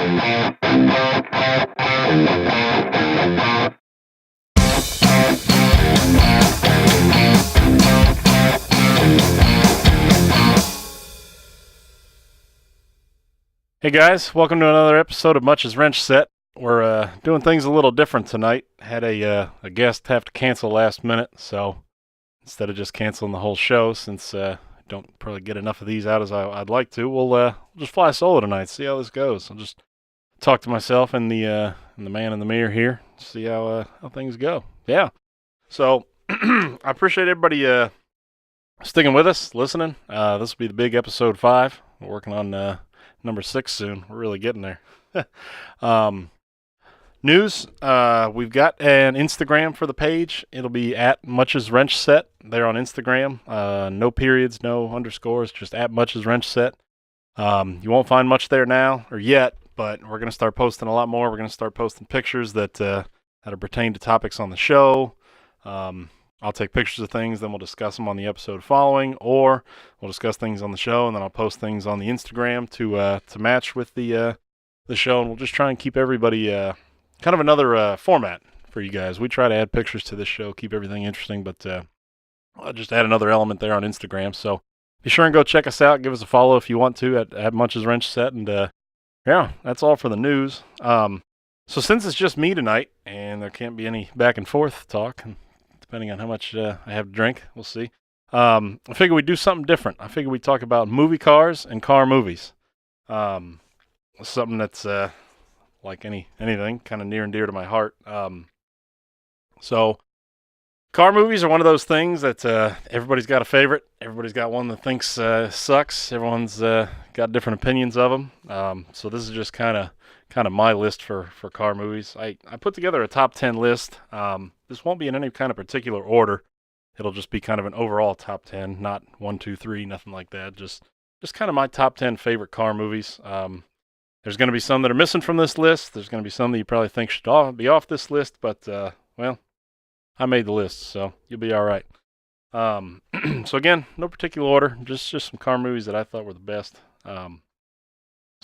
Hey guys, welcome to another episode of Much As Wrench Set. We're doing things a little different tonight. Had a guest have to cancel last minute, so instead of just canceling the whole show, since I don't probably get enough of these out as I'd like to, we'll just fly solo tonight. See how this goes. I'll just talk to myself and the man in the mirror here. See how things go. Yeah. So I appreciate everybody sticking with us, listening. This will be the big episode 5. We're working on number 6 soon. We're really getting there. News. We've got an Instagram for the page. It'll be at Much As Wrench Set there on Instagram. No periods, no underscores, just at Much As Wrench Set. You won't find much there now or yet, but we're going to start posting a lot more. We're going to start posting pictures that are pertain to topics on the show. I'll take pictures of things, then we'll discuss them on the episode following, or we'll discuss things on the show, and then I'll post things on the Instagram to match with the show, and we'll just try and keep everybody kind of another format for you guys. We try to add pictures to this show, keep everything interesting, but I'll just add another element there on Instagram. So be sure and go check us out. Give us a follow if you want to at Much As Wrench Set, and yeah, that's all for the news. So since it's just me tonight, and there can't be any back and forth talk, depending on how much I have to drink, we'll see. I figure we'd do something different. I figure we'd talk about movie cars and car movies. Something that's like anything kind of near and dear to my heart. So car movies are one of those things that everybody's got a favorite. Everybody's got one that thinks sucks. Everyone's got different opinions of them. So this is just kind of my list for car movies. I put together a top 10 list. This won't be in any kind of particular order. It'll just be kind of an overall top 10, not 1, 2, 3, nothing like that. Just kind of my top 10 favorite car movies. There's going to be some that are missing from this list. There's going to be some that you probably think should be off this list, but well, I made the list, so you'll be all right. So again, no particular order, just some car movies that I thought were the best. So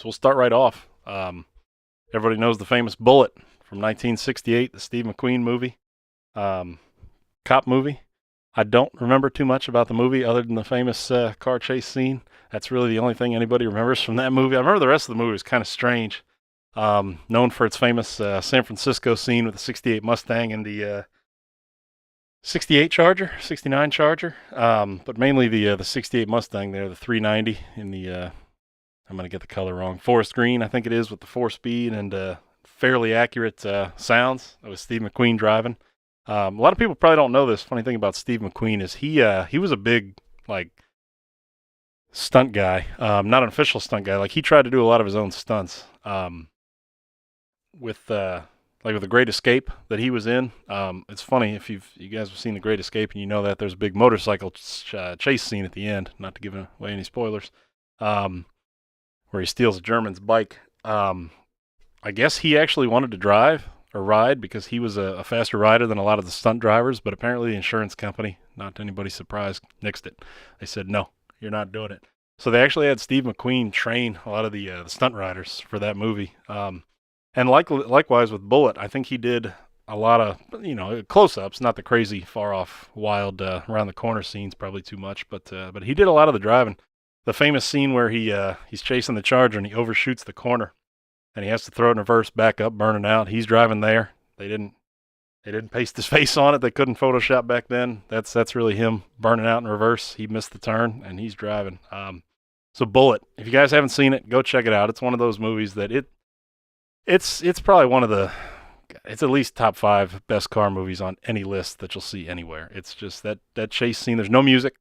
we'll start right off. Everybody knows the famous Bullitt from 1968, the Steve McQueen movie, cop movie. I don't remember too much about the movie other than the famous car chase scene. That's really the only thing anybody remembers from that movie. I remember the rest of the movie was kind of strange. Known for its famous San Francisco scene with the 68 Mustang and the 68 Charger, 69 Charger, but mainly the 68 Mustang there, the 390 in the, I'm going to get the color wrong, forest green, I think it is, with the 4-speed and fairly accurate sounds. That was Steve McQueen driving. A lot of people probably don't know this. Funny thing about Steve McQueen is he was a big, like, stunt guy, not an official stunt guy. Like, he tried to do a lot of his own stunts. With the Great Escape that he was in. It's funny if you guys have seen the Great Escape and you know that there's a big motorcycle chase scene at the end. Not to give away any spoilers. Where he steals a German's bike. I guess he actually wanted to drive or ride because he was a faster rider than a lot of the stunt drivers, but apparently the insurance company, not to anybody's surprise, nixed it. They said, no, you're not doing it. So they actually had Steve McQueen train a lot of the stunt riders for that movie. And likewise with Bullitt, I think he did a lot of, close-ups, not the crazy, far-off, wild, around-the-corner scenes, probably too much, but he did a lot of the driving. The famous scene where he's chasing the Charger and he overshoots the corner, and he has to throw it in reverse, back up, burning out. He's driving there. They didn't paste his face on it. They couldn't Photoshop back then. That's really him burning out in reverse. He missed the turn, and he's driving. So Bullitt, if you guys haven't seen it, go check it out. It's one of those movies that it's probably one of it's at least top 5 best car movies on any list that you'll see anywhere. It's just that chase scene. There's no music.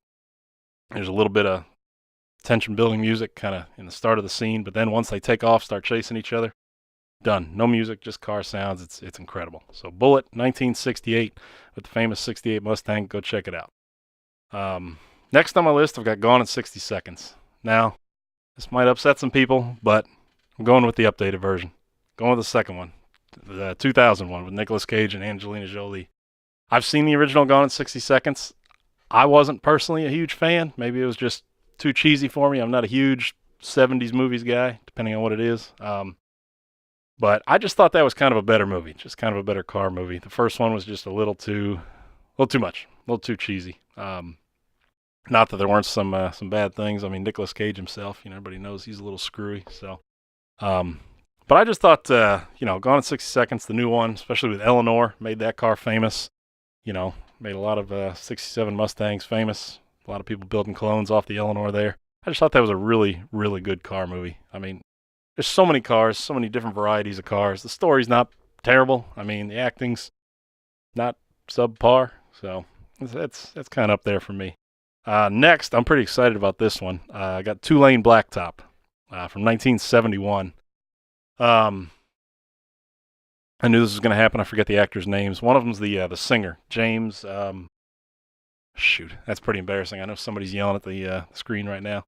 There's a little bit of tension building music kind of in the start of the scene, but then once they take off, start chasing each other, done. No music, just car sounds. It's incredible. So Bullitt, 1968, with the famous 68 Mustang. Go check it out. Next on my list, I've got Gone in 60 Seconds. Now, this might upset some people, but I'm going with the updated version. Going with the second one, the 2000 one with Nicolas Cage and Angelina Jolie. I've seen the original Gone in 60 Seconds. I wasn't personally a huge fan. Maybe it was just too cheesy for me. I'm not a huge 70s movies guy, depending on what it is. But I just thought that was kind of a better movie, just kind of a better car movie. The first one was just a little too much, a little too cheesy. Not that there weren't some bad things. I mean, Nicolas Cage himself, everybody knows he's a little screwy. So, but I just thought, Gone in 60 Seconds, the new one, especially with Eleanor, made that car famous. Made a lot of 67 Mustangs famous. A lot of people building clones off the Eleanor there. I just thought that was a really, really good car movie. I mean, there's so many cars, so many different varieties of cars. The story's not terrible. I mean, the acting's not subpar. So that's kind of up there for me. Next, I'm pretty excited about this one. I got Two Lane Blacktop from 1971. I knew this was going to happen. I forget the actors' names. One of them's the singer, James. Shoot, that's pretty embarrassing. I know somebody's yelling at the screen right now.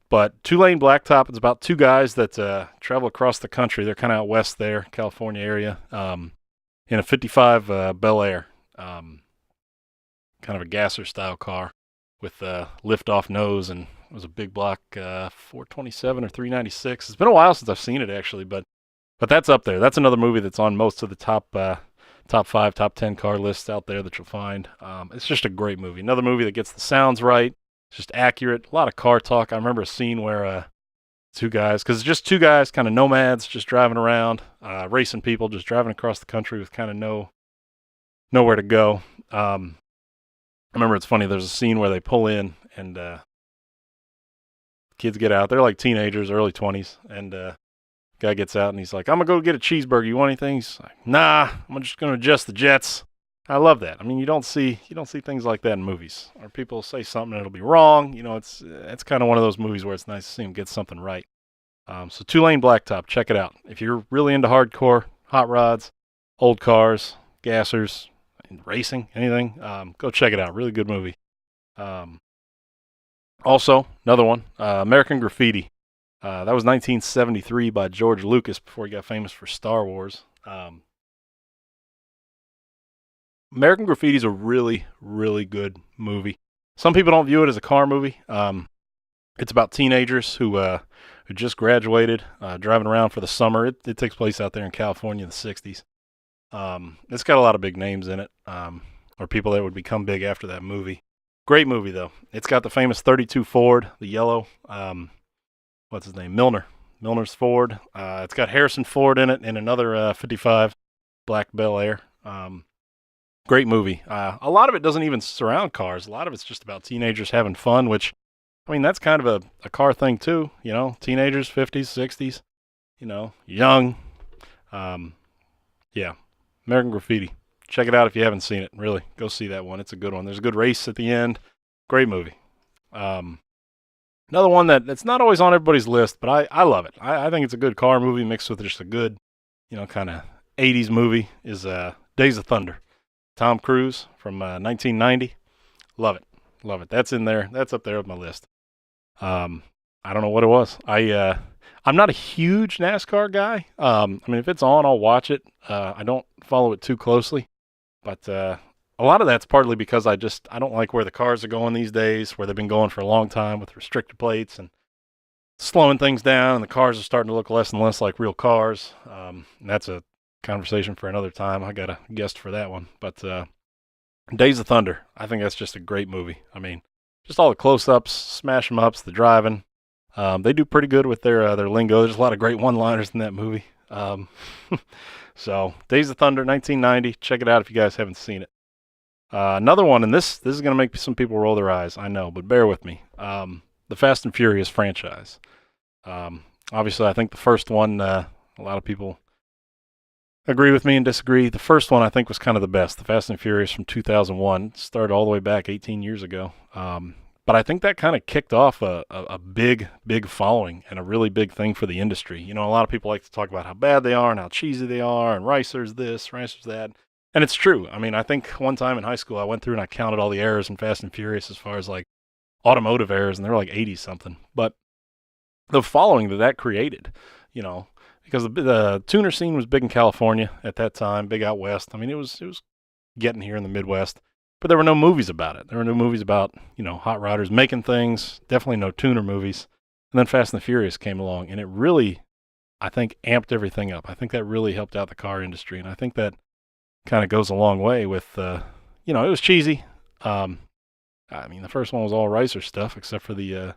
But Two Lane Blacktop, it's about two guys that travel across the country. They're kind of out west there, California area, in a 55 Bel Air, kind of a gasser style car with lift-off nose, and it was a big block 427 or 396. It's been a while since I've seen it, actually, but that's up there. That's another movie that's on most of the top 5, top 10 car lists out there that you'll find. It's just a great movie. Another movie that gets the sounds right. It's just accurate. A lot of car talk. I remember a scene where two guys, because it's just two guys, kind of nomads, just driving around, racing people, just driving across the country with kind of nowhere to go. I remember it's funny. There's a scene where they pull in and kids get out. They're like teenagers, early 20s, and guy gets out and he's like, "I'm gonna go get a cheeseburger. You want anything?" He's like, "Nah, I'm just gonna adjust the jets." I love that. I mean, you don't see things like that in movies, or people say something and it'll be wrong. It's kind of one of those movies where it's nice to see him get something right. So Two Lane Blacktop, check it out. If you're really into hardcore, hot rods, old cars, gassers, racing, anything, go check it out. Really good movie. Also, another one, American Graffiti. That was 1973 by George Lucas before he got famous for Star Wars. American Graffiti is a really, really good movie. Some people don't view it as a car movie. It's about teenagers who just graduated, driving around for the summer. It takes place out there in California in the 60s. It's got a lot of big names in it, or people that would become big after that movie. Great movie, though. It's got the famous 32 Ford, the yellow, what's his name? Milner's Ford. It's got Harrison Ford in it and another 55 Black Bel Air. Great movie. A lot of it doesn't even surround cars. A lot of it's just about teenagers having fun, which, I mean, that's kind of a car thing too. Teenagers, 50s, 60s, young. Yeah. American Graffiti. Check it out if you haven't seen it. Really, go see that one. It's a good one. There's a good race at the end. Great movie. Another one that's not always on everybody's list, but I love it. I think it's a good car movie mixed with just a good, kind of 80s movie is Days of Thunder. Tom Cruise from 1990. Love it. Love it. That's in there. That's up there with my list. I don't know what it was. I'm not a huge NASCAR guy. I mean, if it's on, I'll watch it. I don't follow it too closely, but a lot of that's partly because I don't like where the cars are going these days, where they've been going for a long time with restrictor plates and slowing things down, and the cars are starting to look less and less like real cars. And that's a conversation for another time. I got a guest for that one. But Days of Thunder, I think that's just a great movie. I mean, just all the close-ups, smash 'em ups, the driving. They do pretty good with their lingo. There's a lot of great one-liners in that movie. So Days of Thunder, 1990. Check it out if you guys haven't seen it. Another one, and this is going to make some people roll their eyes, I know, but bear with me. The Fast and Furious franchise. Obviously, I think the first one, a lot of people agree with me and disagree. The first one I think was kind of the best. The Fast and Furious from 2001. It started all the way back 18 years ago. But I think that kind of kicked off a big following and a really big thing for the industry. A lot of people like to talk about how bad they are and how cheesy they are and Ricer's this, Ricer's that. And it's true. I mean, I think one time in high school I went through and I counted all the errors in Fast and Furious as far as like automotive errors, and they were like 80 something. But the following that created, because the tuner scene was big in California at that time, big out west. I mean, it was getting here in the Midwest, but there were no movies about it. There were no movies about, hot rodders making things, definitely no tuner movies. And then Fast and the Furious came along, and it really I think amped everything up. I think that really helped out the car industry, and I think that kind of goes a long way with, it was cheesy. Um, I mean, the first one was all Ricer stuff, except for the,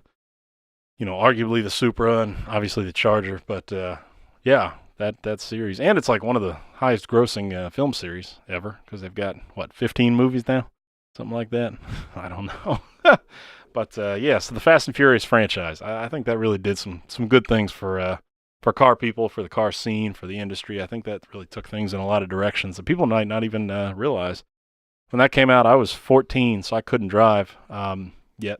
arguably the Supra and obviously the Charger. But yeah, that series, and it's like one of the highest grossing film series ever because they've got 15 movies now, something like that. I don't know. But yeah, so the Fast and Furious franchise, I think that really did some good things for car people, for the car scene, for the industry. I think that really took things in a lot of directions that people might not even realize. When that came out, I was 14, so I couldn't drive yet.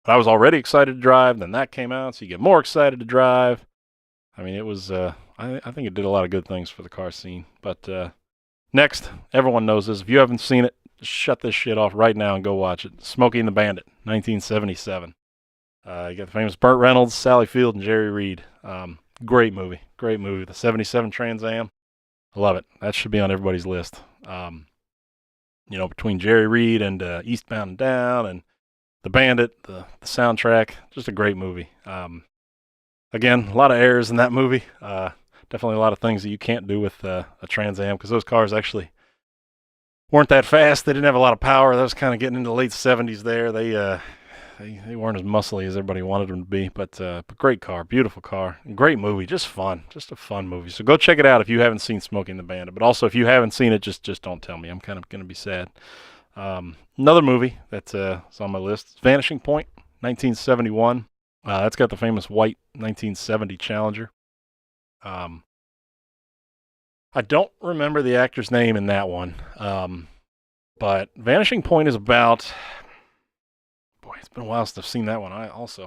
But I was already excited to drive. Then that came out, so you get more excited to drive. I mean, it was, I think it did a lot of good things for the car scene. But next, everyone knows this. If you haven't seen it, just shut this shit off right now and go watch it. Smokey and the Bandit, 1977. You got the famous Burt Reynolds, Sally Field, and Jerry Reed. Great movie. Great movie. The 77 Trans Am. I love it. That should be on everybody's list. Between Jerry Reed and Eastbound and Down and The Bandit, the soundtrack, just a great movie. Again, a lot of errors in that movie. Definitely a lot of things that you can't do with a Trans Am because those cars actually weren't that fast. They didn't have a lot of power. That was kind of getting into the late 70s there. They weren't as muscly as everybody wanted them to be, but great car, beautiful car, great movie, just fun, just a fun movie. So go check it out if you haven't seen Smokey and the Bandit. But also, if you haven't seen it, just don't tell me. I'm kind of going to be sad. Another movie that's on my list is Vanishing Point, 1971. That's got the famous white 1970 Challenger. I don't remember the actor's name in that one, but Vanishing Point is about... Boy, it's been a while since I've seen that one. It's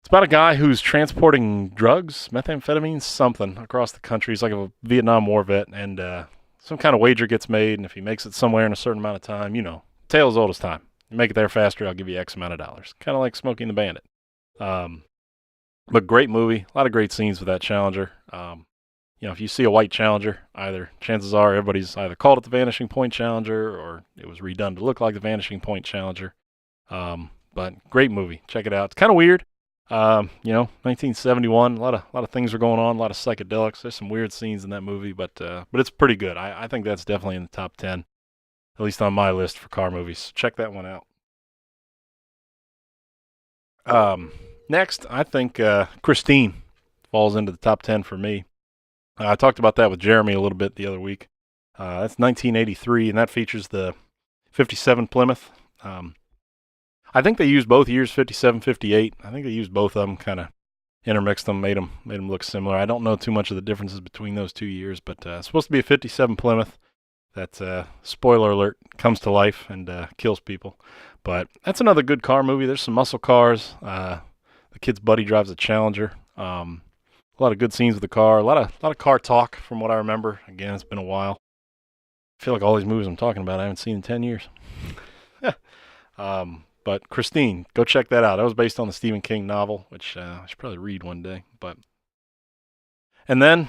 about a guy who's transporting drugs, methamphetamine, something, across the country. He's like a Vietnam War vet, and some kind of wager gets made, and if he makes it somewhere in a certain amount of time, tale as old as time. You make it there faster, I'll give you X amount of dollars. Kind of like Smokey and the Bandit. But great movie. A lot of great scenes with that Challenger. If you see a white Challenger, chances are everybody's either called it the Vanishing Point Challenger or it was redone to look like the Vanishing Point Challenger. But great movie. Check it out. It's kind of weird. 1971. A lot of things are going on. A lot of psychedelics. There's some weird scenes in that movie, but it's pretty good. I think that's definitely in the top 10, at least on my list for car movies. So check that one out. Next, I think Christine falls into the top 10 for me. I talked about that with Jeremy a little bit the other week. That's 1983, and that features the 57 Plymouth. I think they used both years, 57, 58. I think they used both of them, kind of intermixed them, made them look similar. I don't know too much of the differences between those 2 years, but it's supposed to be a 57 Plymouth that, spoiler alert, comes to life and kills people. But that's another good car movie. There's some muscle cars. The kid's buddy drives a Challenger. A lot of good scenes with the car. A lot of car talk from what I remember. Again, it's been a while. I feel like all these movies I'm talking about I haven't seen in 10 years. But Christine, go check that out. That was based on the Stephen King novel, which I should probably read one day. And then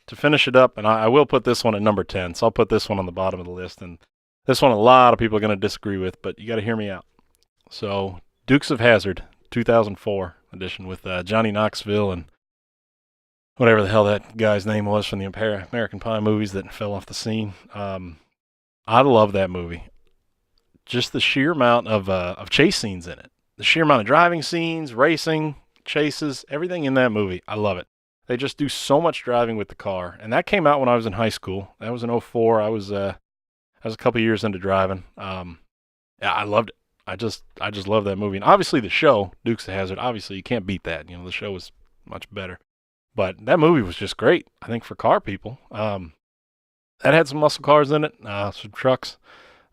to finish it up, and I will put this one at number 10, so I'll put this one on the bottom of the list. And this one a lot of people are going to disagree with, but you got to hear me out. So Dukes of Hazzard, 2004 edition with Johnny Knoxville and whatever the hell that guy's name was from the American Pie movies that fell off the scene. I love that movie. Just the sheer amount of chase scenes in it. The sheer amount of driving scenes, racing, chases, everything in that movie. I love it. They just do so much driving with the car. And that came out when I was in high school. That was in 2004. I was a couple years into driving. Yeah, I loved it. I just love that movie. And obviously the show, Dukes of Hazzard, obviously you can't beat that. The show was much better. But that movie was just great, I think, for car people. That had some muscle cars in it, some trucks.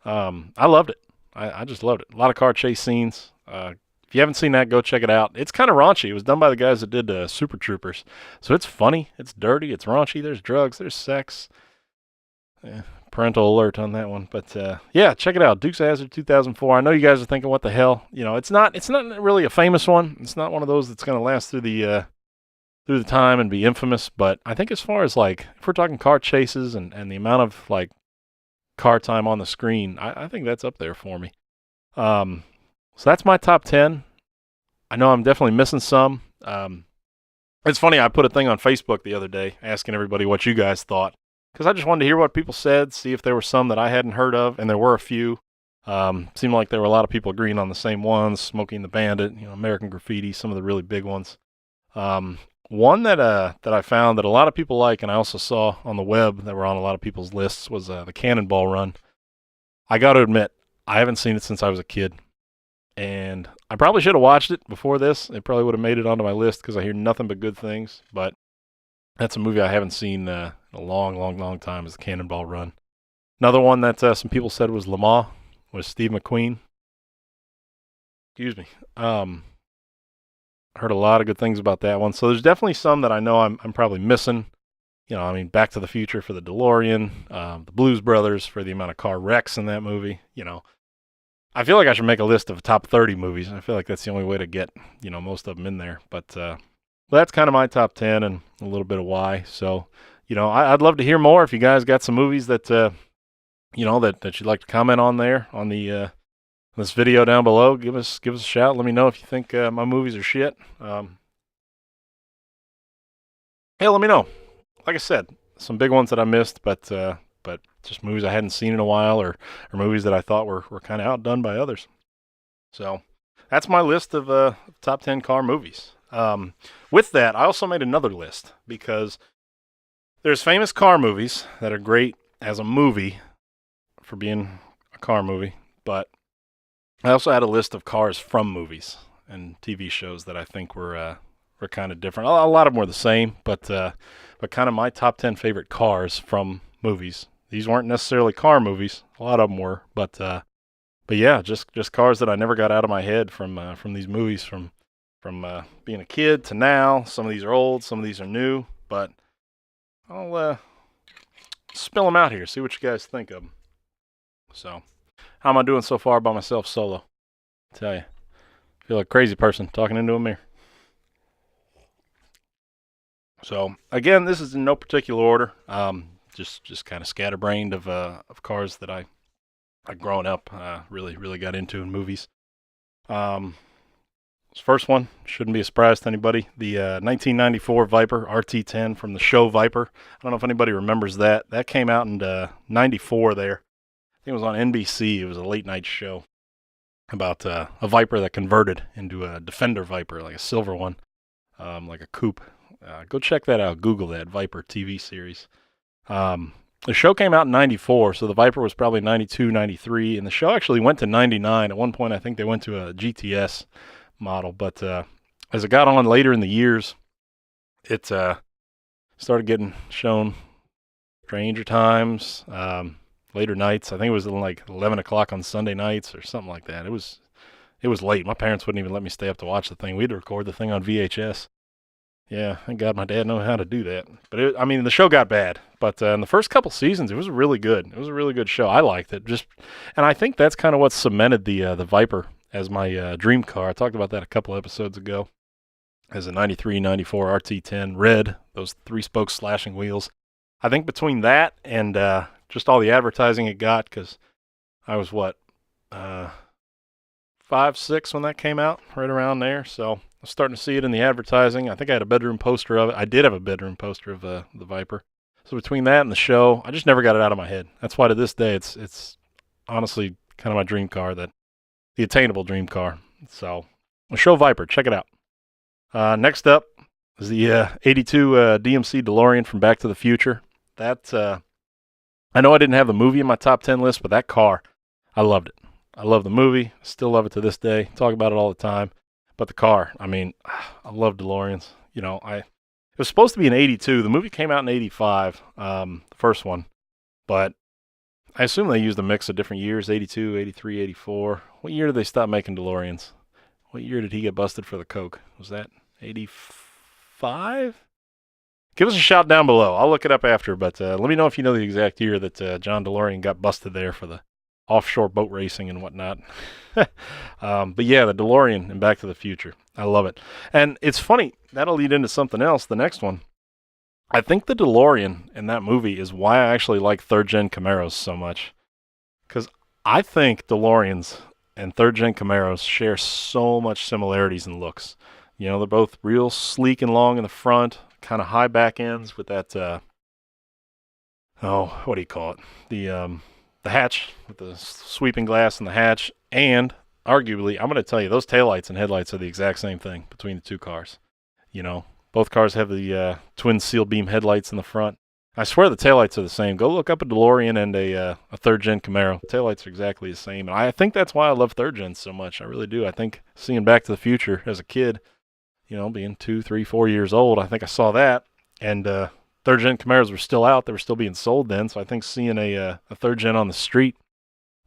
I loved it. I just loved it. A lot of car chase scenes. If you haven't seen that, go check it out. It's kind of raunchy. It was done by the guys that did Super Troopers. So it's funny. It's dirty. It's raunchy. There's drugs. There's sex. Parental alert on that one. But yeah, check it out. Dukes of Hazzard 2004. I know you guys are thinking, what the hell? It's not really a famous one. It's not one of those that's going to last through the time and be infamous. But I think as far as if we're talking car chases and the amount of car time on the screen, I think that's up there for me. So that's my top 10. I know I'm definitely missing some. It's funny, I put a thing on Facebook the other day asking everybody what you guys thought, because I just wanted to hear what people said, see if there were some that I hadn't heard of, and there were a few. Seemed like there were a lot of people agreeing on the same ones: Smokey and the Bandit, American Graffiti, some of the really big ones. One that I found that a lot of people like, and I also saw on the web that were on a lot of people's lists, was the Cannonball Run. I got to admit, I haven't seen it since I was a kid, and I probably should have watched it before this. It probably would have made it onto my list because I hear nothing but good things. But that's a movie I haven't seen in a long, long, long time. Is the Cannonball Run. Another one that some people said was Le Mans with Steve McQueen. Excuse me. Heard a lot of good things about that one. So there's definitely some that I know I'm probably missing. Back to the Future for the DeLorean, the Blues Brothers for the amount of car wrecks in that movie. I feel like I should make a list of top 30 movies. I feel like that's the only way to get, most of them in there. But that's kind of my top 10 and a little bit of why. So, I'd love to hear more if you guys got some movies that, that you'd like to comment on there on the this video down below. Give us a shout. Let me know if you think my movies are shit. Hey, let me know. Like I said, some big ones that I missed, but just movies I hadn't seen in a while, or movies that I thought were kind of outdone by others. So that's my list of top 10 car movies. With that, I also made another list because there's famous car movies that are great as a movie for being a car movie, but I also had a list of cars from movies and TV shows that I think were kind of different. A lot of them were the same, but kind of my top 10 favorite cars from movies. These weren't necessarily car movies. A lot of them were, but yeah, just cars that I never got out of my head from these movies from being a kid to now. Some of these are old, some of these are new, but I'll spill them out here, see what you guys think of them. So, how am I doing so far by myself solo? Tell you, I feel like a crazy person talking into a mirror. So again, this is in no particular order. Just kind of scatterbrained of cars that I growing up really got into in movies. This first one shouldn't be a surprise to anybody. The 1994 Viper RT10 from the show Viper. I don't know if anybody remembers that. That came out in '94 there. I think it was on NBC. It was a late night show about a Viper that converted into a Defender Viper, like a silver one, like a coupe. Go check that out. Google that, Viper TV series. The show came out in '94, so the Viper was probably '92, '93, and the show actually went to '99. At one point, I think they went to a GTS model, but as it got on later in the years, it started getting shown Stranger Times, later nights. I think it was like 11 o'clock on Sunday nights or something like that. It was late. My parents wouldn't even let me stay up to watch the thing. We'd record the thing on VHS. Yeah, thank God my dad knew how to do that. But the show got bad. But in the first couple seasons, it was really good. It was a really good show. I liked it. And I think that's kind of what cemented the Viper as my dream car. I talked about that a couple episodes ago. As a '93, '94 RT10 red, those 3-spoke slashing wheels. I think between that and just all the advertising it got, because I was 5, 6 when that came out, right around there. So I was starting to see it in the advertising. I think I had a bedroom poster of it. I did have a bedroom poster of the Viper. So between that and the show, I just never got it out of my head. That's why to this day, it's honestly kind of my dream car, the attainable dream car. So the show Viper, check it out. Next up is the 82 DMC DeLorean from Back to the Future. That I know I didn't have the movie in my top 10 list, but that car, I loved it. I love the movie. Still love it to this day. Talk about it all the time. But the car, I love DeLoreans. It was supposed to be in '82. The movie came out in '85, the first one. But I assume they used a mix of different years, '82, '83, '84. What year did they stop making DeLoreans? What year did he get busted for the coke? Was that '85? Give us a shout down below. I'll look it up after, but let me know if you know the exact year that John DeLorean got busted there for the offshore boat racing and whatnot. But yeah, the DeLorean and Back to the Future. I love it. And it's funny, that'll lead into something else, the next one. I think the DeLorean in that movie is why I actually like third-gen Camaros so much. Because I think DeLoreans and third-gen Camaros share so much similarities in looks. You know, they're both real sleek and long in the front, kind of high back ends with that, what do you call it? The hatch with the sweeping glass and the hatch. And arguably, I'm going to tell you, those taillights and headlights are the exact same thing between the two cars. You know, both cars have the twin seal beam headlights in the front. I swear the taillights are the same. Go look up a DeLorean and a third-gen Camaro. The taillights are exactly the same. And I think that's why I love third-gens so much. I really do. I think seeing Back to the Future as a kid, you know, being 2, 3, 4 years old, I think I saw that. And third-gen Camaros were still out. They were still being sold then. So I think seeing a third-gen on the street,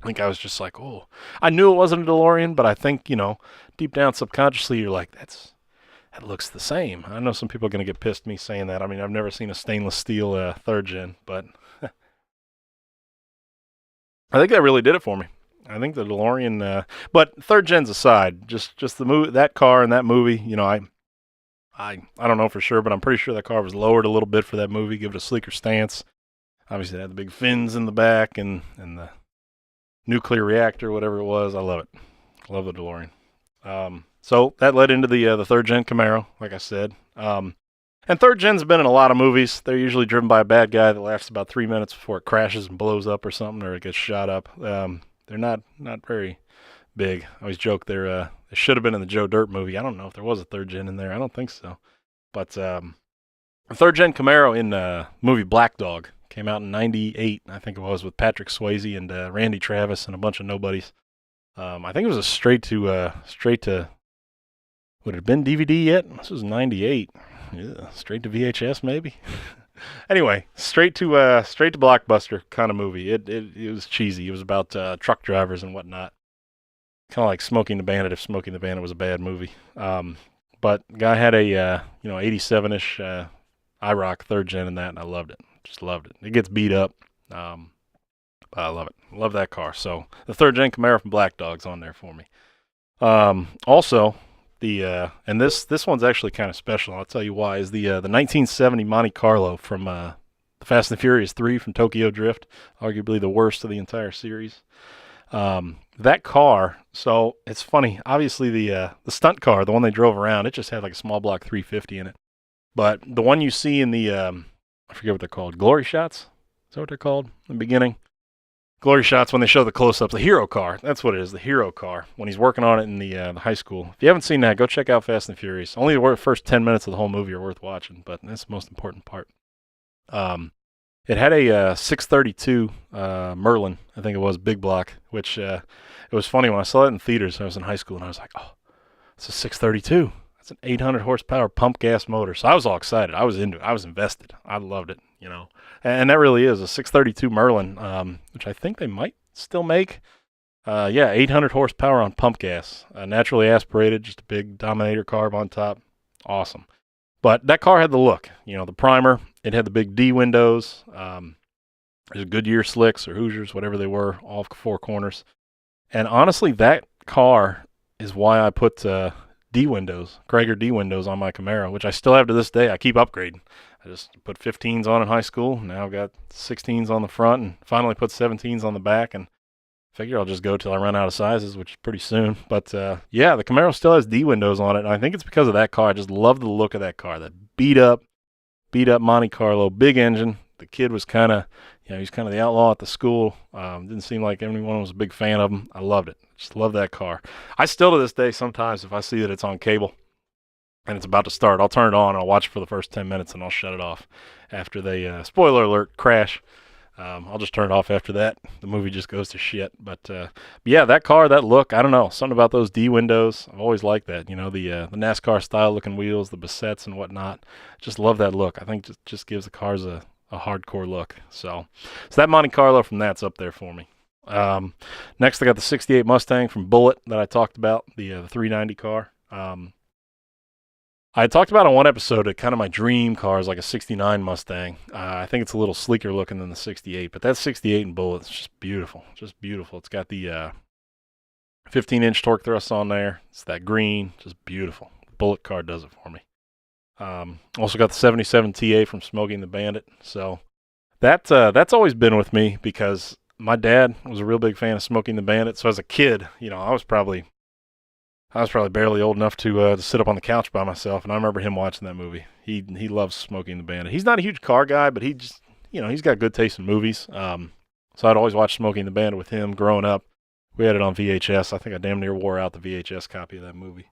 I think I was just like, oh. I knew it wasn't a DeLorean, but I think, you know, deep down subconsciously you're like, that looks the same. I know some people are going to get pissed at me saying that. I mean, I've never seen a stainless steel third gen, but I think that really did it for me. I think the DeLorean, but third gens aside, just the movie, that car and that movie, you know, I don't know for sure, but I'm pretty sure that car was lowered a little bit for that movie, give it a sleeker stance. Obviously, it had the big fins in the back and the nuclear reactor, whatever it was. I love it. I love the DeLorean. So that led into the third gen Camaro, like I said. And third gen's been in a lot of movies. They're usually driven by a bad guy that lasts about 3 minutes before it crashes and blows up or something, or it gets shot up. They're not very big. I always joke they should have been in the Joe Dirt movie. I don't know if there was a third gen in there. I don't think so. But the third gen Camaro in movie Black Dog came out in '98, I think it was, with Patrick Swayze and Randy Travis and a bunch of nobodies. I think it was a straight to. Would it have been DVD yet? This was '98. Yeah, straight to VHS maybe. Anyway, straight to Blockbuster kind of movie. It was cheesy. It was about truck drivers and whatnot. Kind of like Smoking the Bandit if Smoking the Bandit was a bad movie. But the guy had a 87-ish IROC third gen in that, and I loved it. Just loved it. It gets beat up. But I love it. Love that car. So the third gen Camaro from Black Dog's on there for me. Also, and this one's actually kind of special. I'll tell you why. Is the 1970 Monte Carlo from the Fast and the Furious 3 from Tokyo Drift, arguably the worst of the entire series. That car. So it's funny. Obviously the stunt car, the one they drove around, it just had like a small block 350 in it. But the one you see in the I forget what they're called. Glory shots. Is that what they're called in the beginning? Glory shots when they show the close-ups, the hero car. That's what it is, the hero car. When he's working on it in the high school. If you haven't seen that, go check out Fast and Furious. Only the first 10 minutes of the whole movie are worth watching, but that's the most important part. It had a 632 Merlin, I think it was, big block, which it was funny when I saw it in theaters. I was in high school, and I was like, oh, it's a 632. That's an 800 horsepower pump gas motor. So I was all excited. I was into it. I was invested. I loved it, you know. And that really is a 632 Merlin, which I think they might still make. 800 horsepower on pump gas, naturally aspirated, just a big Dominator carb on top. Awesome. But that car had the look, you know, the primer. It had the big D windows. There's Goodyear slicks or Hoosiers, whatever they were, all four corners. And honestly, that car is why I put D windows, Krager D windows on my Camaro, which I still have to this day. I keep upgrading. I just put 15s on in high school. Now I've got 16s on the front and finally put 17s on the back, and figure I'll just go till I run out of sizes, which is pretty soon. But the Camaro still has D windows on it, and I think it's because of that car. I just love the look of that car. That beat up Monte Carlo, big engine. The kid was kind of, he's kind of the outlaw at the school. Didn't seem like anyone was a big fan of him. I loved it. Just love that car. I still to this day, sometimes if I see that it's on cable and it's about to start, I'll turn it on and I'll watch it for the first 10 minutes and I'll shut it off after they, spoiler alert, crash. I'll just turn it off after that. The movie just goes to shit. But yeah, that car, that look, I don't know. Something about those D windows. I've always liked that. You know, the NASCAR style looking wheels, the Bassettes and whatnot. Just love that look. I think just gives the cars a hardcore look. So that Monte Carlo from that's up there for me. Next, I got the 68 Mustang from Bullitt that I talked about, the 390 car. I talked about on one episode kind of my dream car is like a 69 Mustang. I think it's a little sleeker looking than the 68, but that 68 in Bullitt is just beautiful. Just beautiful. It's got the 15-inch torque thrust on there. It's that green. Just beautiful. The Bullitt car does it for me. Also got the 77 TA from Smoking the Bandit. So that's always been with me because my dad was a real big fan of Smoking the Bandit. So as a kid, I was probably I was probably barely old enough to sit up on the couch by myself, and I remember him watching that movie. He loves Smokey and the Bandit. He's not a huge car guy, but he just, he's got good taste in movies. So I'd always watch Smokey and the Bandit with him growing up. We had it on VHS. I think I damn near wore out the VHS copy of that movie.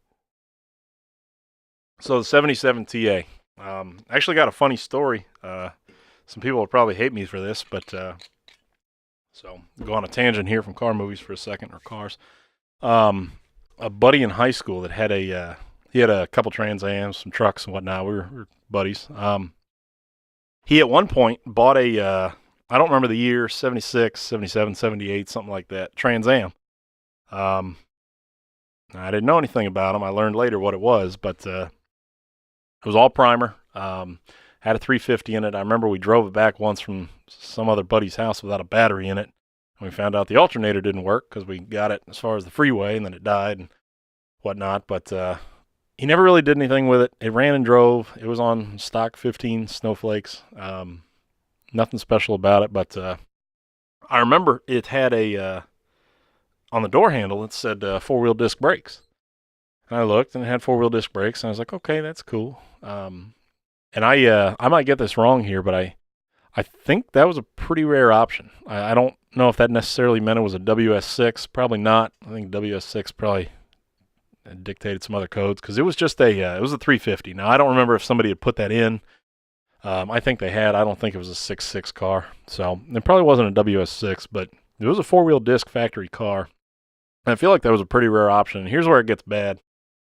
So the 77 TA. Actually got a funny story. Some people will probably hate me for this, but so go on a tangent here from car movies for a second, or cars. A buddy in high school that had he had a couple Trans Ams, some trucks and whatnot. We were buddies. He at one point bought I don't remember the year, 76, 77, 78, something like that, Trans Am. I didn't know anything about them. I learned later what it was, but it was all primer. Had a 350 in it. I remember we drove it back once from some other buddy's house without a battery in it. And we found out the alternator didn't work because we got it as far as the freeway, and then it died and whatnot. But he never really did anything with it. It ran and drove. It was on stock 15 snowflakes. Nothing special about it, but I remember it had on the door handle, it said 4-wheel disc brakes. And I looked, and it had 4-wheel disc brakes, and I was like, okay, that's cool. And I might get this wrong here, but I think that was a pretty rare option. I don't know if that necessarily meant it was a WS6. Probably not. I think WS6 probably dictated some other codes, because it was just it was a 350. Now, I don't remember if somebody had put that in. I think they had. I don't think it was a 6.6 car. So it probably wasn't a WS6, but it was a 4-wheel disc factory car. And I feel like that was a pretty rare option. And here's where it gets bad.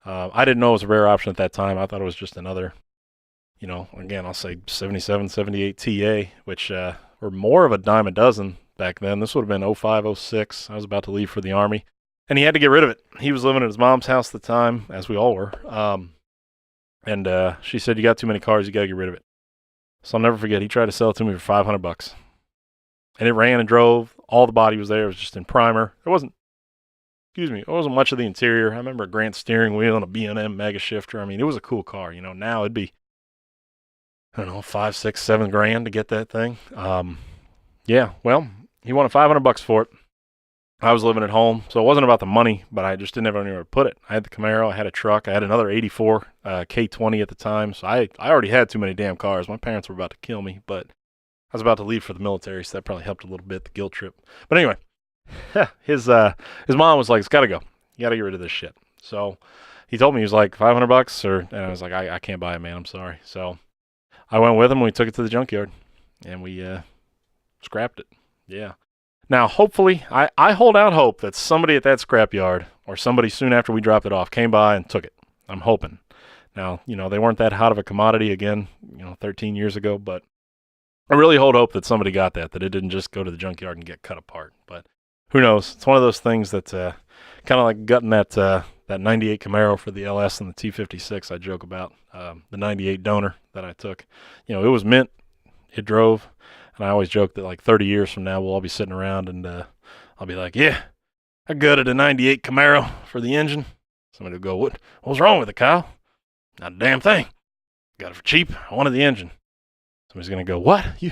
I didn't know it was a rare option at that time. I thought it was just another, again, I'll say 77, 78 TA, which were more of a dime a dozen back then. This would have been 05, 06. I was about to leave for the Army. And he had to get rid of it. He was living at his mom's house at the time, as we all were. And she said, you got too many cars, you got to get rid of it. So I'll never forget, he tried to sell it to me for $500. And it ran and drove. All the body was there. It was just in primer. It wasn't much of the interior. I remember a Grant steering wheel and a B&M Mega Shifter. I mean, it was a cool car. Now it'd be, I don't know, $5, $6, $7 to get that thing. Yeah, well, he wanted $500 for it. I was living at home, so it wasn't about the money, but I just didn't have anywhere to put it. I had the Camaro, I had a truck, I had another 84 K20 at the time, so I already had too many damn cars. My parents were about to kill me, but I was about to leave for the military, so that probably helped a little bit, the guilt trip. But anyway, his mom was like, it's got to go. You got to get rid of this shit. So he told me, he was like, $500, and I was like, I can't buy it, man, I'm sorry. So I went with him, and we took it to the junkyard, and we scrapped it. Yeah. Now, hopefully, I hold out hope that somebody at that scrapyard, or somebody soon after we dropped it off, came by and took it. I'm hoping. Now, they weren't that hot of a commodity again, 13 years ago, but I really hold hope that somebody got that it didn't just go to the junkyard and get cut apart. But who knows? It's one of those things that kind of like gutting that 98 Camaro for the LS and the T56 I joke about, the 98 donor that I took. It was mint. It drove. And I always joke that like 30 years from now, we'll all be sitting around and I'll be like, yeah, I gutted a 98 Camaro for the engine. Somebody will go, what's wrong with it, Kyle? Not a damn thing. Got it for cheap. I wanted the engine. Somebody's going to go, what? You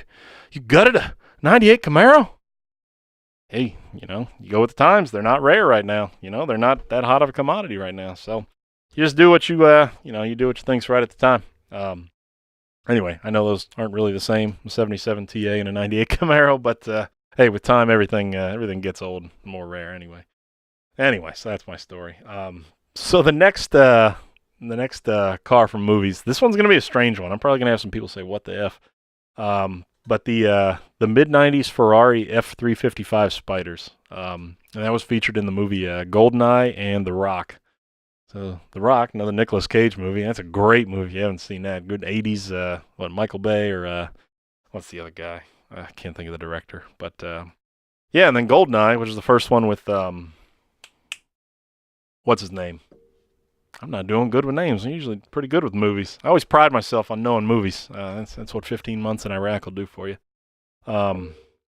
gutted a 98 Camaro? Hey, you go with the times. They're not rare right now. They're not that hot of a commodity right now. So you just do what you do what you think's right at the time. Anyway, I know those aren't really the same, a 77 TA and a 98 Camaro, but hey, with time, everything gets old and more rare anyway. Anyway, so that's my story. So the next car from movies, this one's going to be a strange one. I'm probably going to have some people say, what the F? But the mid-90s Ferrari F355 Spiders, and that was featured in the movie Goldeneye and The Rock. So The Rock, another Nicolas Cage movie. That's a great movie. If you haven't seen that, good 80s. Michael Bay or what's the other guy? I can't think of the director. But yeah, and then Goldeneye, which is the first one with what's his name? I'm not doing good with names. I'm usually pretty good with movies. I always pride myself on knowing movies. That's what 15 months in Iraq will do for you.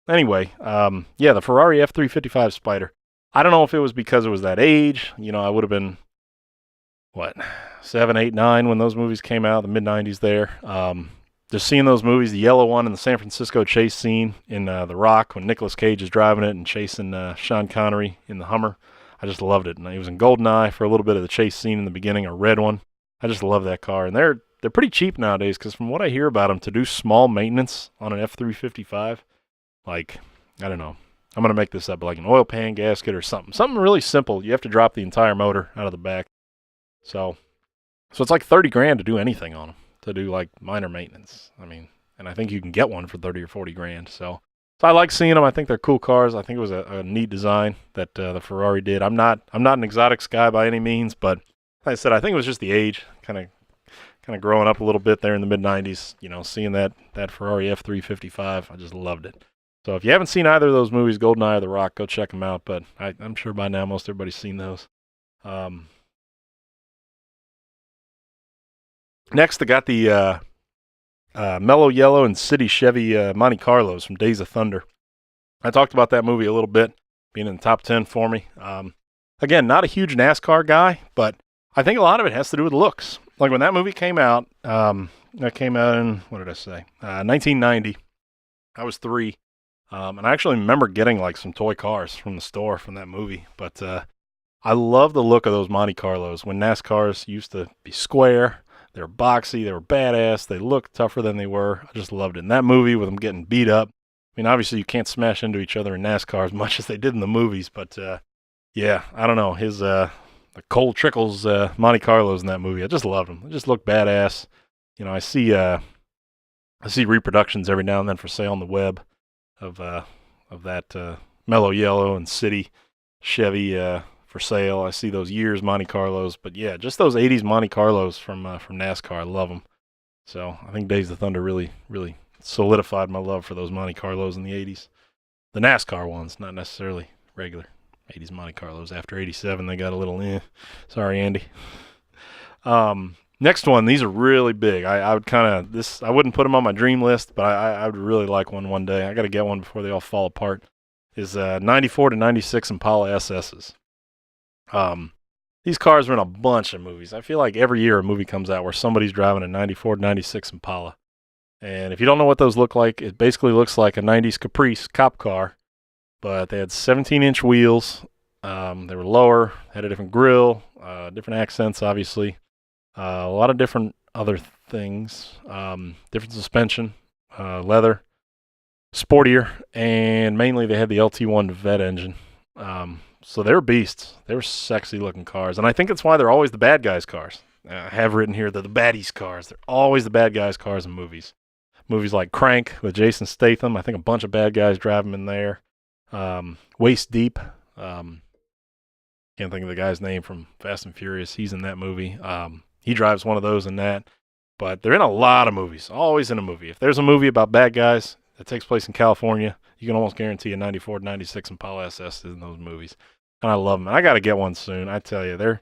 Anyway, yeah, the Ferrari F355 Spider. I don't know if it was because it was that age. I would have been 7, 8, 9 when those movies came out, the mid-90s there. Just seeing those movies, the yellow one and the San Francisco chase scene in The Rock when Nicolas Cage is driving it and chasing Sean Connery in the Hummer. I just loved it. And he was in GoldenEye for a little bit of the chase scene in the beginning, a red one. I just love that car. And they're pretty cheap nowadays because from what I hear about them, to do small maintenance on an F355, like, I don't know. I'm going to make this up, like an oil pan gasket or something. Something really simple. You have to drop the entire motor out of the back. So it's like 30 grand to do anything on them, to do like minor maintenance. I mean, and I think you can get one for 30 or 40 grand. So I like seeing them. I think they're cool cars. I think it was a neat design that the Ferrari did. I'm not an exotics guy by any means, but like I said, I think it was just the age, kind of growing up a little bit there in the mid 90s. You know, seeing that Ferrari F355, I just loved it. So if you haven't seen either of those movies, GoldenEye or The Rock, go check them out. But I'm sure by now most everybody's seen those. Next, I got the Mellow Yellow and City Chevy Monte Carlos from Days of Thunder. I talked about that movie a little bit, being in the top 10 for me. Again, not a huge NASCAR guy, but I think a lot of it has to do with looks. Like when that movie came out, that came out in, what did I say, 1990. I was 3. And I actually remember getting like some toy cars from the store from that movie. But I love the look of those Monte Carlos when NASCARs used to be square. They were boxy. They were badass. They looked tougher than they were. I just loved it. In that movie with them getting beat up, I mean, obviously you can't smash into each other in NASCAR as much as they did in the movies. But yeah, I don't know. His the Cole Trickles Monte Carlos in that movie, I just loved them. They just look badass. You know, I see reproductions every now and then for sale on the web of that Mellow Yellow and City Chevy for sale. I see those years Monte Carlos, but yeah, just those 80s Monte Carlos from NASCAR. I love them. So I think Days of Thunder really solidified my love for those Monte Carlos in the 80s. The NASCAR ones, not necessarily regular 80s Monte Carlos. After 87, they got a little Sorry, Andy. Next one, these are really big. I would I wouldn't put them on my dream list, but I would really like one day. I got to get one before they all fall apart. Is 94 to 96 Impala SS's. These cars are in a bunch of movies. I feel like every year a movie comes out where somebody's driving a 94 to 96 Impala. And if you don't know what those look like, it basically looks like a 90s Caprice cop car, but they had 17-inch wheels. They were lower, had a different grille, different accents, obviously. A lot of different other things, different suspension, leather, sportier, and mainly they had the LT1 vet engine. So they were beasts. They were sexy looking cars. And I think that's why they're always the bad guys' cars. I have written here, they're the baddies' cars. They're always the bad guys' cars in movies. Movies like Crank with Jason Statham. I think a bunch of bad guys drive them in there. Waist Deep. Can't think of the guy's name from Fast and Furious. He's in that movie. He drives one of those in that. But they're in a lot of movies. Always in a movie. If there's a movie about bad guys that takes place in California, you can almost guarantee a 94 to 96 Impala SS is in those movies. And I love them. And I got to get one soon. I tell you, they're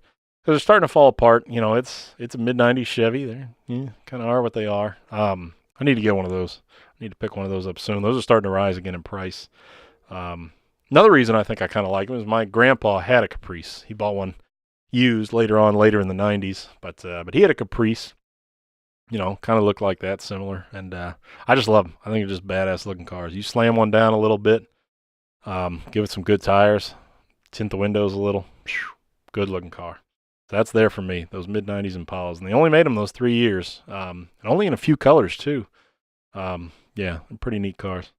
starting to fall apart. You know, it's a mid-90s Chevy. They kind of are what they are. I need to get one of those. I need to pick one of those up soon. Those are starting to rise again in price. Another reason I think I kind of like them is my grandpa had a Caprice. He bought one used later in the 90s. But he had a Caprice. You know, kind of looked like that, similar. And I just love them. I think they're just badass looking cars. You slam one down a little bit, give it some good tires, tint the windows a little. Good looking car. So that's there for me, those mid-90s Impalas. And they only made them those 3 years, and only in a few colors, too. Yeah, pretty neat cars.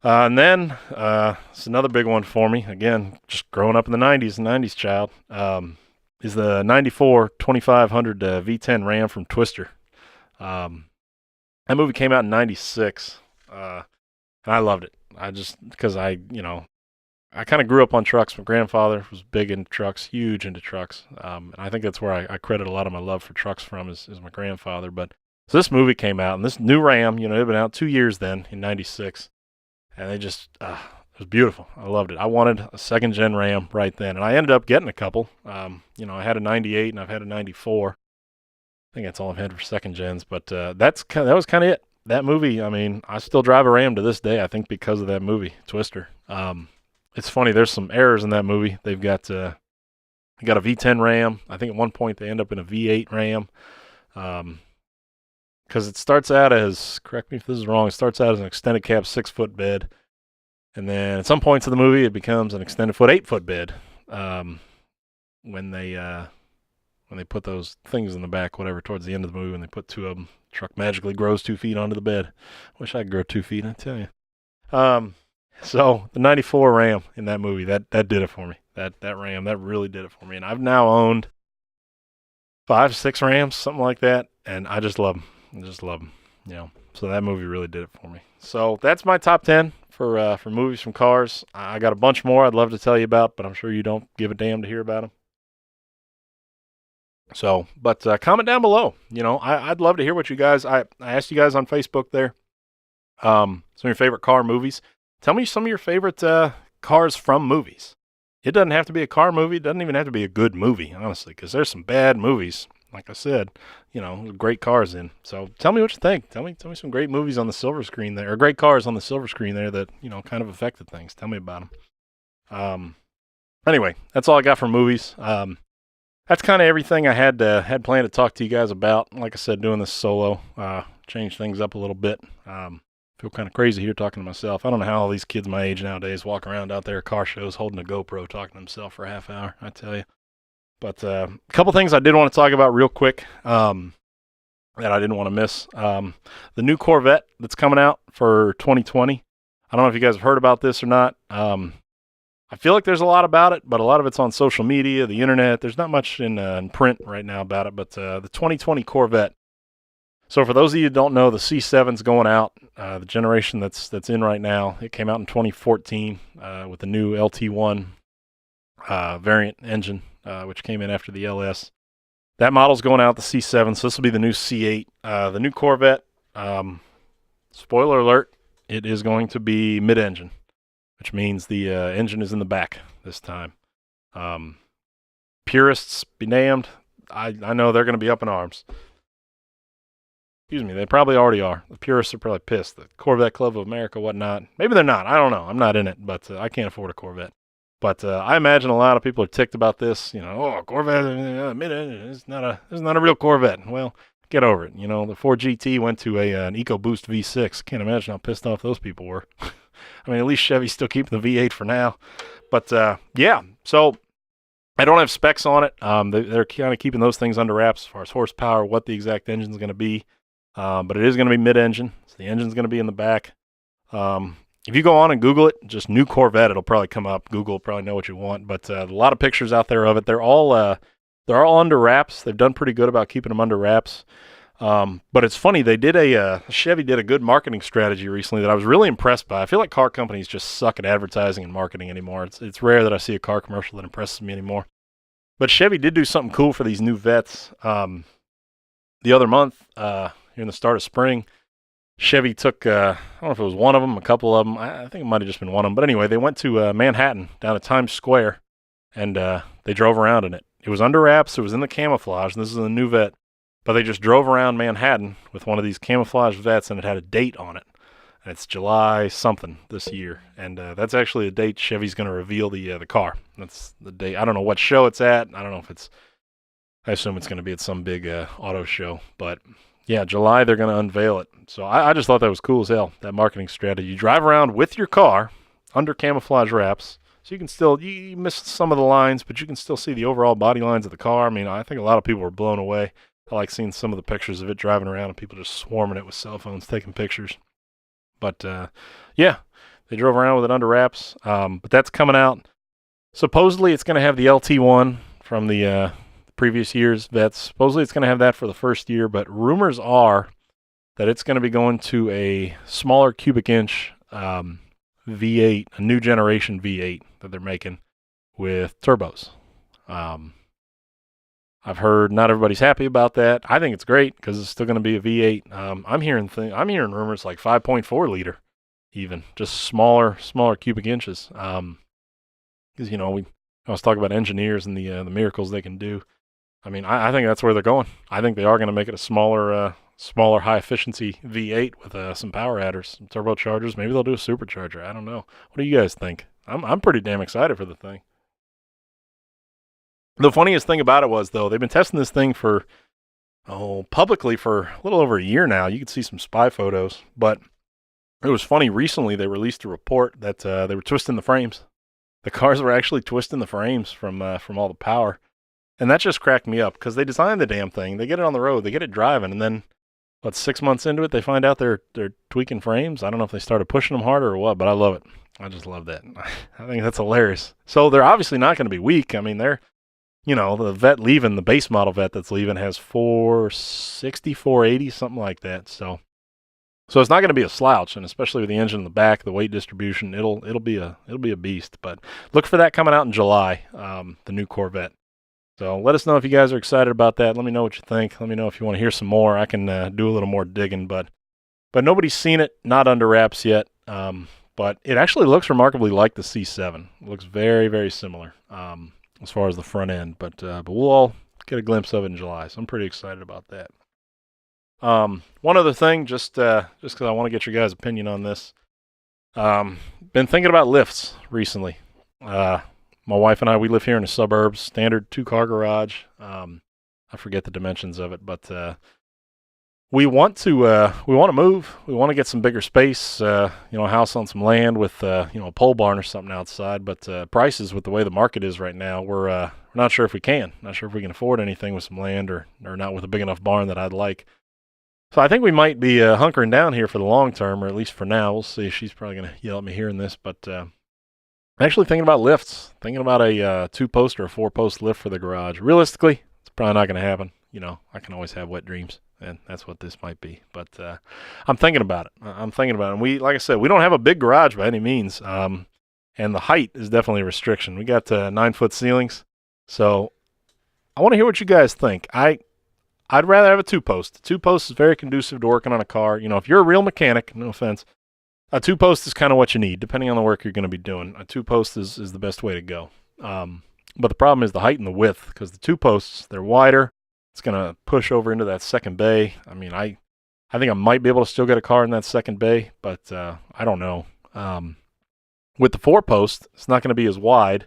And then, it's another big one for me. Again, just growing up in the 90s child, is the 94 2500 V10 Ram from Twister. That movie came out in 96, and I loved it. Because I kind of grew up on trucks. My grandfather was big into trucks, huge into trucks. And I think that's where I credit a lot of my love for trucks from is my grandfather. But so this movie came out, and this new Ram, it had been out 2 years then in 96. And they just, it was beautiful. I loved it. I wanted a second gen Ram right then. And I ended up getting a couple. I had a 98 and I've had a 94. I think that's all I've had for second gens. But that was kind of it. That movie, I mean, I still drive a Ram to this day, I think, because of that movie, Twister. It's funny, there's some errors in that movie. They've got they got a V10 Ram. I think at one point they end up in a V8 Ram. Because it starts out as, correct me if this is wrong, it starts out as an extended cab 6-foot bed. And then at some points of the movie, it becomes an extended 8-foot bed. when they put those things in the back, whatever, towards the end of the movie, when they put two of them. Truck magically grows 2 feet onto the bed. Wish I could grow 2 feet, I tell you. So the '94 Ram in that movie, that did it for me. That Ram, that really did it for me. And I've now owned 5, 6 Rams, something like that, and I just love them. I just love them. So that movie really did it for me. So that's my top 10 for movies from cars. I got a bunch more I'd love to tell you about, but I'm sure you don't give a damn to hear about them. So, but comment down below. I'd love to hear what you guys. I asked you guys on Facebook there. Some of your favorite car movies. Tell me some of your favorite cars from movies. It doesn't have to be a car movie. It doesn't even have to be a good movie, honestly, because there's some bad movies. Like I said, great cars in. So tell me what you think. Tell me some great movies on the silver screen there, or great cars on the silver screen there that kind of affected things. Tell me about them. Anyway, that's all I got for movies. That's kind of everything I had planned to talk to you guys about. Like I said, doing this solo, change things up a little bit. Feel kind of crazy here talking to myself. I don't know how all these kids my age nowadays walk around out there at car shows holding a GoPro talking to themselves for a half hour, I tell you. But a couple things I did want to talk about real quick that I didn't want to miss. The new Corvette that's coming out for 2020. I don't know if you guys have heard about this or not. I feel like there's a lot about it, but a lot of it's on social media, the internet. There's not much in print right now about it, but the 2020 Corvette. So for those of you who don't know, the C7's going out, the generation that's in right now. It came out in 2014 with the new LT1 variant engine, which came in after the LS. That model's going out, the C7, so this will be the new C8. The new Corvette, spoiler alert, it is going to be mid-engine, which means the engine is in the back this time. Purists, be damned. I know they're going to be up in arms. Excuse me, they probably already are. The purists are probably pissed. The Corvette Club of America, whatnot. Maybe they're not. I don't know. I'm not in it, but I can't afford a Corvette. But I imagine a lot of people are ticked about this. Corvette, it's not a real Corvette. Well, get over it. The Ford GT went to an EcoBoost V6. Can't imagine how pissed off those people were. I mean, at least Chevy's still keeping the V8 for now. But yeah, so I don't have specs on it. They're kind of keeping those things under wraps as far as horsepower, what the exact engine's going to be. But it is going to be mid-engine, so the engine's going to be in the back. If you go on and Google it, just new Corvette, it'll probably come up. Google will probably know what you want. But a lot of pictures out there of it. They're all under wraps. They've done pretty good about keeping them under wraps. But it's funny, Chevy did a good marketing strategy recently that I was really impressed by. I feel like car companies just suck at advertising and marketing anymore. It's rare that I see a car commercial that impresses me anymore. But Chevy did do something cool for these new Vettes. The other month, in the start of spring, Chevy took, I don't know if it was one of them, a couple of them. I think it might have just been one of them. But anyway, they went to Manhattan, down at Times Square, and they drove around in it. It was under wraps. It was in the camouflage, and this is a new Vette. But they just drove around Manhattan with one of these camouflage Vettes, and it had a date on it. And it's July something this year. And that's actually the date Chevy's going to reveal the car. That's the date. I don't know what show it's at. I don't know if it's, I assume it's going to be at some big auto show. But yeah, July they're going to unveil it. So I just thought that was cool as hell, that marketing strategy. You drive around with your car under camouflage wraps, so you can still, you miss some of the lines, but you can still see the overall body lines of the car. I mean, I think a lot of people were blown away. I like seeing some of the pictures of it driving around and people just swarming it with cell phones taking pictures. But yeah, they drove around with it under wraps. But that's coming out. Supposedly it's going to have the LT1 from the previous year's Vettes. Supposedly it's going to have that for the first year, but rumors are that it's going to be going to a smaller cubic inch V8, a new generation V8 that they're making with turbos. I've heard not everybody's happy about that. I think it's great because it's still going to be a V8. I'm hearing rumors like 5.4 liter, even just smaller cubic inches. Because I was talking about engineers and the miracles they can do. I mean, I think that's where they're going. I think they are going to make it a smaller high efficiency V8 with some power adders, some turbochargers. Maybe they'll do a supercharger. I don't know. What do you guys think? I'm pretty damn excited for the thing. The funniest thing about it was, though, they've been testing this thing publicly for a little over a year now. You can see some spy photos, but it was funny. Recently, they released a report that they were twisting the frames. the cars were actually twisting the frames from all the power. And that just cracked me up because they designed the damn thing. They get it on the road, they get it driving, and then, what, 6 months into it, they find out they're tweaking frames. I don't know if they started pushing them harder or what, but I love it. I just love that. I think that's hilarious. So they're obviously not going to be weak. I mean, they're, the vet leaving, the base model vet that's leaving has 460, 480, something like that. So it's not going to be a slouch, and especially with the engine in the back, the weight distribution, it'll be a beast. But look for that coming out in July, the new Corvette. So let us know if you guys are excited about that. Let me know what you think. Let me know if you want to hear some more. I can do a little more digging, but nobody's seen it, not under wraps yet. But it actually looks remarkably like the C7. It looks very, very similar as far as the front end. But we'll all get a glimpse of it in July, so I'm pretty excited about that. One other thing, just because I want to get your guys' opinion on this. Been thinking about lifts recently. My wife and I, we live here in the suburbs, standard 2-car garage. I forget the dimensions of it, but we want to move. We want to get some bigger space, a house on some land with a pole barn or something outside. But prices, with the way the market is right now, we're not sure if we can. Not sure if we can afford anything with some land or not with a big enough barn that I'd like. So I think we might be hunkering down here for the long term, or at least for now. We'll see. She's probably going to yell at me hearing this, but actually thinking about lifts, thinking about a 2-post or a 4-post lift for the garage. Realistically, it's probably not going to happen. I can always have wet dreams, and that's what this might be. But I'm thinking about it. And we, like I said, we don't have a big garage by any means, and the height is definitely a restriction. We got 9-foot ceilings, so I want to hear what you guys think. I'd rather have a 2-post. A 2-post is very conducive to working on a car. If you're a real mechanic, no offense, a 2-post is kind of what you need, depending on the work you're going to be doing. A 2-post is the best way to go. But the problem is the height and the width, because the 2-posts, they're wider. It's going to push over into that second bay. I mean, I think I might be able to still get a car in that second bay, but I don't know. With the 4-post, it's not going to be as wide,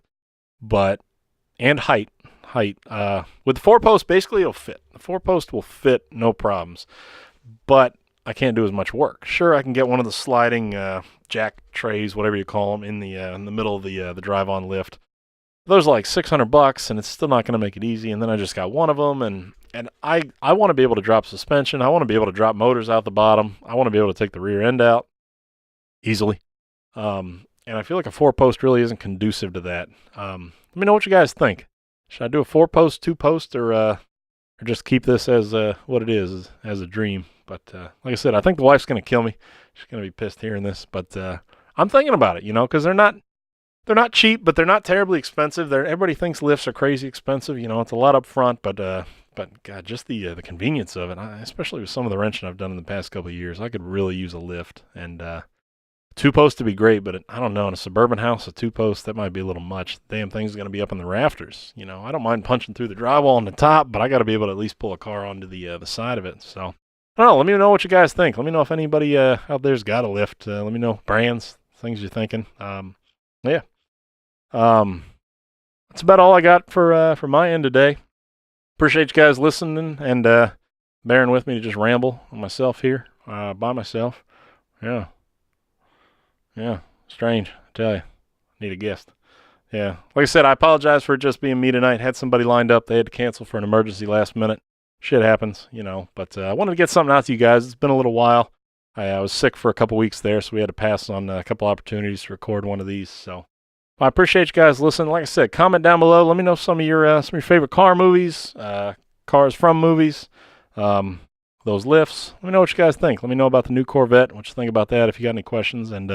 and height. With the 4-post, basically it'll fit. The 4-post will fit, no problems. But I can't do as much work. Sure, I can get one of the sliding jack trays, whatever you call them, in the middle of the drive-on lift. Those are like $600, and it's still not going to make it easy. And then I just got one of them, and I want to be able to drop suspension. I want to be able to drop motors out the bottom. I want to be able to take the rear end out easily. And I feel like a 4-post really isn't conducive to that. Let me know what you guys think. Should I do a 4-post, 2-post, or just keep this as what it is, as a dream? But like I said, I think the wife's going to kill me. She's going to be pissed hearing this. But I'm thinking about it, because they're not cheap, but they're not terribly expensive. Everybody thinks lifts are crazy expensive. It's a lot up front, but God, just the convenience of it, especially with some of the wrenching I've done in the past couple of years, I could really use a lift. And 2-post to be great, but I don't know, in a suburban house, a 2-post, that might be a little much. The damn thing's going to be up in the rafters. I don't mind punching through the drywall on the top, but I got to be able to at least pull a car onto the side of it. So I don't know. Let me know what you guys think. Let me know if anybody out there's got a lift. Let me know brands, things you're thinking. Yeah. That's about all I got for my end today. Appreciate you guys listening and bearing with me to just ramble on myself here by myself. Yeah. Strange, I tell you. Need a guest. Yeah. Like I said, I apologize for it just being me tonight. Had somebody lined up. They had to cancel for an emergency last minute. Shit happens, But I wanted to get something out to you guys. It's been a little while. I was sick for a couple weeks there, so we had to pass on a couple opportunities to record one of these. So I appreciate you guys listening. Like I said, comment down below. Let me know some of your favorite car movies, cars from movies, those lifts. Let me know what you guys think. Let me know about the new Corvette, what you think about that, if you got any questions. And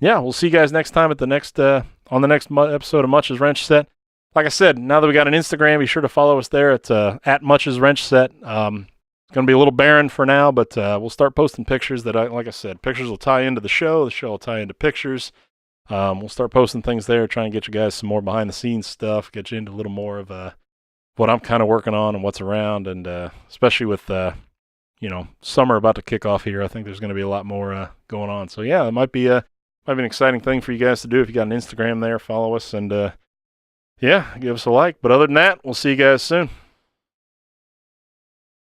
yeah, we'll see you guys next time at on the next episode of Much's Wrench Set. Like I said, now that we got an Instagram, be sure to follow us there. It's at Much's Wrench Set. It's going to be a little barren for now, but we'll start posting pictures like I said, pictures will tie into the show. The show will tie into pictures. We'll start posting things there, try and get you guys some more behind-the-scenes stuff, get you into a little more of what I'm kind of working on and what's around, and especially with summer about to kick off here, I think there's going to be a lot more going on. So yeah, it might be an exciting thing for you guys to do if you got an Instagram there. Follow us and yeah, give us a like. But other than that, we'll see you guys soon.